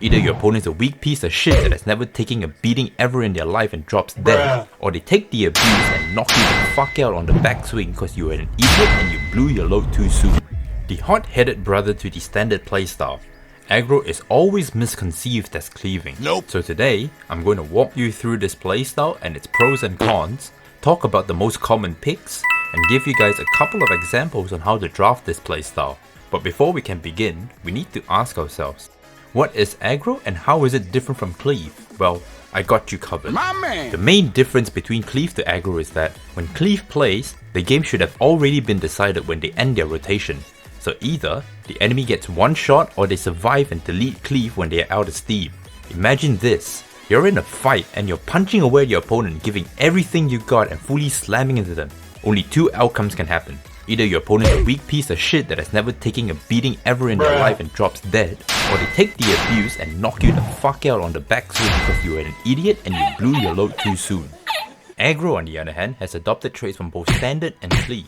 Either your opponent's a weak piece of shit that has never taken a beating ever in their life and drops dead, or they take the abuse and knock you the fuck out on the backswing because you were an idiot and you blew your load too soon. The hot-headed brother to the standard playstyle, Aggro is always misconceived as cleaving. So today, I'm going to walk you through this playstyle and its pros and cons, talk about the most common picks, and give you guys a couple of examples on how to draft this playstyle. But before we can begin, we need to ask ourselves, what is Aggro and how is it different from cleave? Well, I got you covered. The main difference between cleave to Aggro is that when cleave plays, the game should have already been decided when they end their rotation. So either the enemy gets one shot or they survive and delete cleave when they are out of steam. Imagine this, you're in a fight and you're punching away your opponent, giving everything you got and fully slamming into them. Only two outcomes can happen. Either your opponent's a weak piece of shit that has never taken a beating ever in their life and drops dead, or they take the abuse and knock you the fuck out on the backswing because you were an idiot and you blew your load too soon. Aggro on the other hand has adopted traits from both standard and cleave.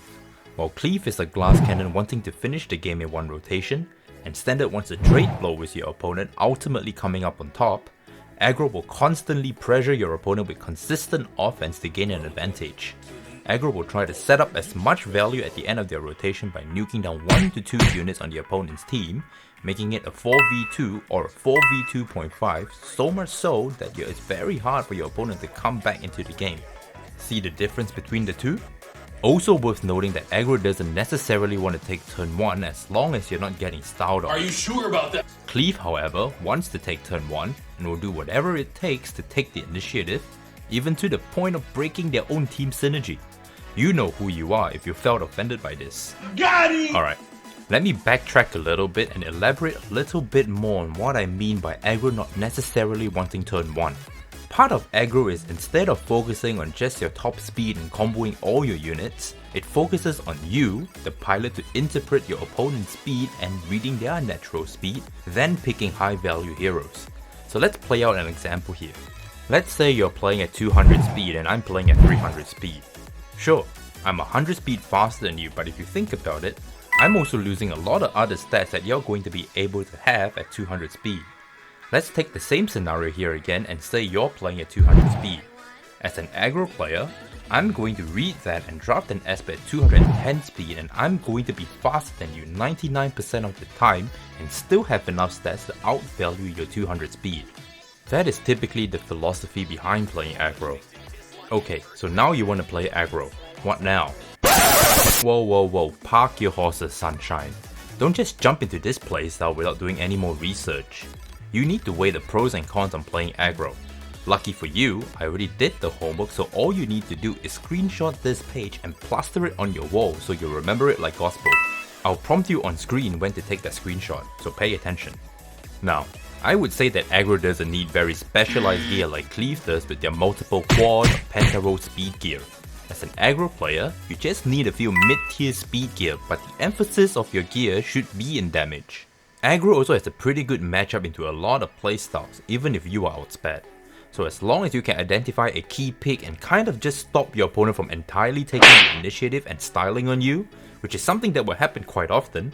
While cleave is a glass cannon wanting to finish the game in one rotation, and standard wants a trade blow with your opponent ultimately coming up on top, Aggro will constantly pressure your opponent with consistent offense to gain an advantage. Aggro will try to set up as much value at the end of their rotation by nuking down 1 to 2 units on the opponent's team, making it a 4v2 or a 4v2.5, so much so that it's very hard for your opponent to come back into the game. See the difference between the two? Also worth noting that Aggro doesn't necessarily want to take turn 1 as long as you're not getting styled on. Are you sure about that? Cleave, however, wants to take turn 1 and will do whatever it takes to take the initiative, even to the point of breaking their own team synergy. You know who you are if you felt offended by this. Got it! Alright, let me backtrack a little bit and elaborate a little bit more on what I mean by Aggro not necessarily wanting turn 1. Part of Aggro is instead of focusing on just your top speed and comboing all your units, it focuses on you, the pilot, to interpret your opponent's speed and reading their natural speed, then picking high value heroes. So let's play out an example here. Let's say you're playing at 200 speed and I'm playing at 300 speed. Sure, I'm 100 speed faster than you, but if you think about it, I'm also losing a lot of other stats that you're going to be able to have at 200 speed. Let's take the same scenario here again and say you're playing at 200 speed. As an aggro player, I'm going to read that and draft an Esper at 210 speed, and I'm going to be faster than you 99% of the time and still have enough stats to outvalue your 200 speed. That is typically the philosophy behind playing aggro. Okay, so now you want to play aggro. What now? Whoa, park your horses, sunshine. Don't just jump into this playstyle without doing any more research. You need to weigh the pros and cons on playing aggro. Lucky for you, I already did the homework, so all you need to do is screenshot this page and plaster it on your wall so you'll remember it like gospel. I'll prompt you on screen when to take that screenshot, so pay attention. Now, I would say that aggro doesn't need very specialized gear like cleave does with their multiple quad or pentaroll speed gear. As an aggro player, you just need a few mid-tier speed gear, but the emphasis of your gear should be in damage. Aggro also has a pretty good matchup into a lot of playstyles, even if you are outsped. So as long as you can identify a key pick and kind of just stop your opponent from entirely taking the initiative and styling on you, which is something that will happen quite often,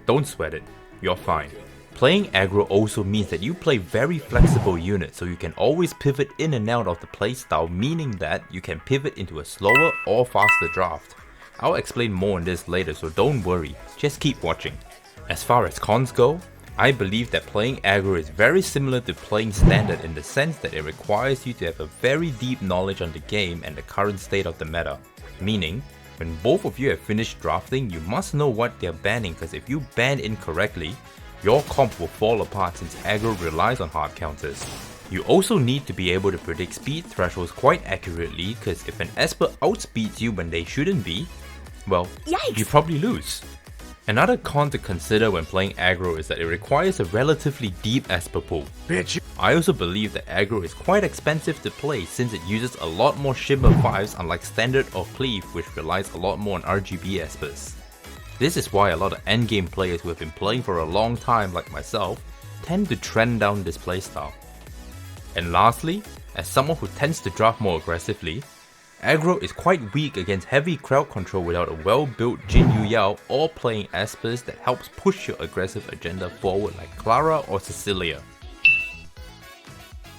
don't sweat it, you're fine. Playing aggro also means that you play very flexible units, so you can always pivot in and out of the playstyle, meaning that you can pivot into a slower or faster draft. I'll explain more on this later, so don't worry, just keep watching. As far as cons go, I believe that playing aggro is very similar to playing standard in the sense that it requires you to have a very deep knowledge on the game and the current state of the meta. Meaning, when both of you have finished drafting, you must know what they're banning, because if you ban incorrectly, your comp will fall apart since aggro relies on hard counters. You also need to be able to predict speed thresholds quite accurately, because if an Esper outspeeds you when they shouldn't be, well, Yikes. You probably lose. Another con to consider when playing aggro is that it requires a relatively deep Esper pool. Bitch. I also believe that aggro is quite expensive to play since it uses a lot more shimmer vibes unlike standard or cleave, which relies a lot more on RGB Espers. This is why a lot of endgame players who have been playing for a long time like myself tend to trend down this playstyle. And lastly, as someone who tends to draft more aggressively, aggro is quite weak against heavy crowd control without a well-built Jin Yu Yao or playing Espers that helps push your aggressive agenda forward like Clara or Cecilia.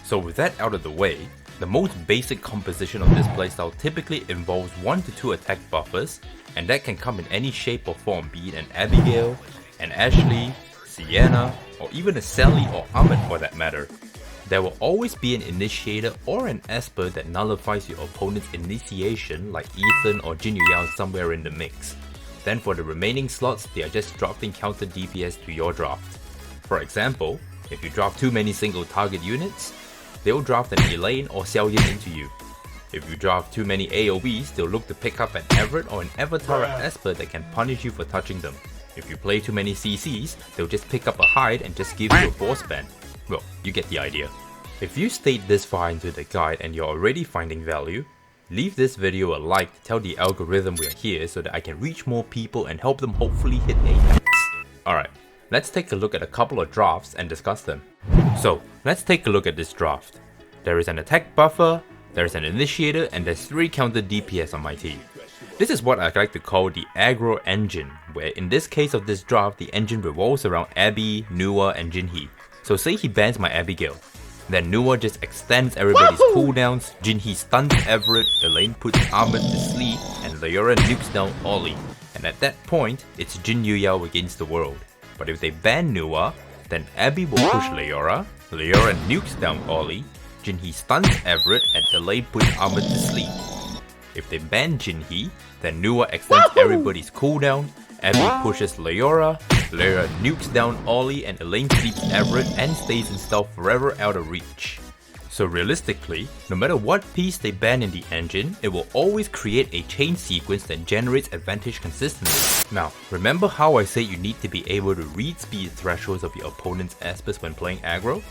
So with that out of the way, the most basic composition of this playstyle typically involves 1 to 2 attack buffers, and that can come in any shape or form, be it an Abigail, an Ashley, Sienna, or even a Sally or Ahmed for that matter. There will always be an initiator or an Esper that nullifies your opponent's initiation like Ethan or Jin Yuyao somewhere in the mix. Then for the remaining slots, they are just drafting counter DPS to your draft. For example, if you draft too many single target units, they'll draft an Elaine or Xiaoyan into you. If you draft too many AoEs, they'll look to pick up an Everett or an Avatar Esper that can punish you for touching them. If you play too many CCs, they'll just pick up a Hyde and just give you a force ban. Well, you get the idea. If you stayed this far into the guide and you're already finding value, leave this video a like to tell the algorithm we're here so that I can reach more people and help them hopefully hit Apex. Alright, let's take a look at a couple of drafts and discuss them. So, let's take a look at this draft. There is an attack buffer, there's an initiator, and there's 3 counter DPS on my team. This is what I like to call the Aggro engine, where in this case of this draft, the engine revolves around Abby, Nuwa, and Jinhee. So say he bans my Abigail. Then Nuwa just extends everybody's cooldowns, Jinhee stuns Everett, Elaine puts Ahmed to sleep, and Leora nukes down Ollie. And at that point, it's Jin Yuyao against the world. But if they ban Nuwa, then Abby will push Leora nukes down Ollie, Jinhee stuns Everett, and Elaine puts Ahmed to sleep. If they ban Jinhee, then Nuwa extends everybody's cooldown, Abby pushes Leora nukes down Ollie, and Elaine sleeps Everett and stays in stealth forever out of reach. So realistically, no matter what piece they ban in the engine, it will always create a chain sequence that generates advantage consistently. Now, remember how I said you need to be able to read speed thresholds of your opponent's Espers when playing aggro?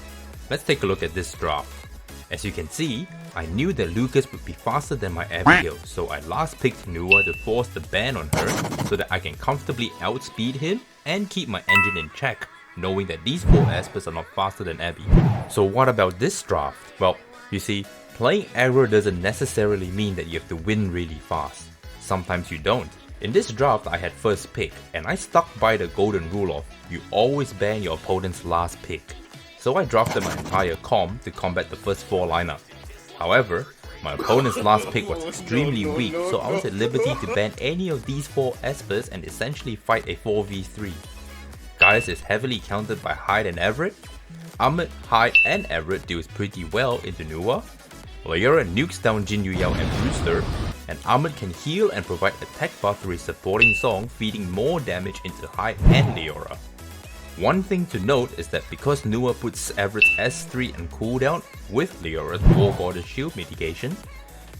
Let's take a look at this draft. As you can see, I knew that Lucas would be faster than my Abigail, so I last picked Nuwa to force the ban on her so that I can comfortably outspeed him and keep my engine in check, knowing that these 4 Espers are not faster than Abby. So what about this draft? Well, you see, playing aggro doesn't necessarily mean that you have to win really fast. Sometimes you don't. In this draft I had first pick, and I stuck by the golden rule of you always ban your opponent's last pick. So I drafted my entire comm to combat the first 4 lineup. However, my opponent's last pick was extremely weak, so I was at liberty to ban any of these 4 Espers and essentially fight a 4v3. Gaius is heavily countered by Hyde and Everett. Ahmed, Hyde and Everett deals pretty well into Nuwa. Leora nukes down Jin Yuyao and Brewster, and Ahmed can heal and provide attack buff through his supporting song, feeding more damage into Hyde and Leora. One thing to note is that because Nuwa puts Everett's S3 and cooldown with Leora's War Goddess shield mitigation,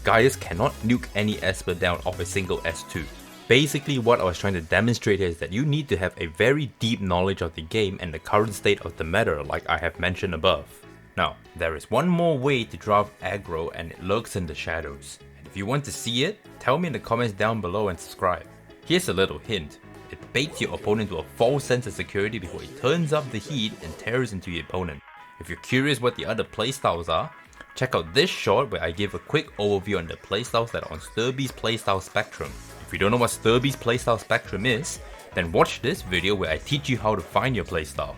Gaius cannot nuke any Esper down off a single S2. Basically what I was trying to demonstrate here is that you need to have a very deep knowledge of the game and the current state of the meta like I have mentioned above. Now, there is one more way to draft aggro and it lurks in the shadows. And if you want to see it, tell me in the comments down below and subscribe. Here's a little hint. It baits your opponent to a false sense of security before it turns up the heat and tears into your opponent. If you're curious what the other playstyles are, check out this short where I give a quick overview on the playstyles that are on Sterby's playstyle spectrum. If you don't know what Sterby's playstyle spectrum is, then watch this video where I teach you how to find your playstyle.